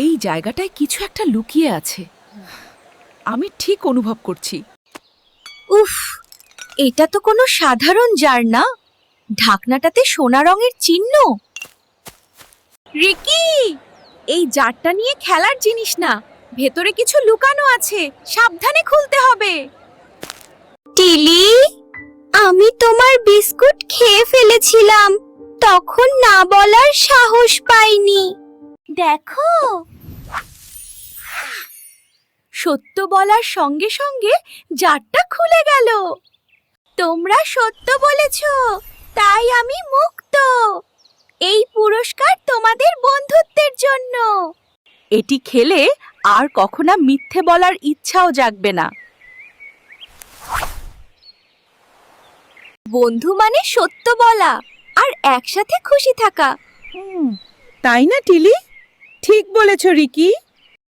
এই জায়গাটায় কিছু একটা লুকিয়ে আছে, আমি ঠিক অনুভব করছি। উফ, এটা তো কোনো সাধারণ জার না, ঢাকনাটাতে সোনা রঙের চিহ্ন। রিকি, এই জারটা নিয়ে খেলার জিনিস না, ভেতরে কিছু লুকানো আছে, সাবধানে খুলতে হবে। টিলি, আমি তোমার বিস্কুট খেয়ে ফেলেছিলাম, তখন না বলার সাহস পাইনি। দেখো, সত্য বলার সঙ্গে সঙ্গে জারটা খুলে গেল। তোমরা সত্য বলেছ, তাই আমি মুক্ত। এই পুরস্কার তোমাদের বন্ধুত্বের জন্য। এটি খেলে আর কখনো মিথ্যে বলার ইচ্ছাও জাগবে না। বন্ধু মানে সত্য বলা আর একসাথে খুশি থাকা। তাই না টিলি? ঠিক বলেছ রিকি।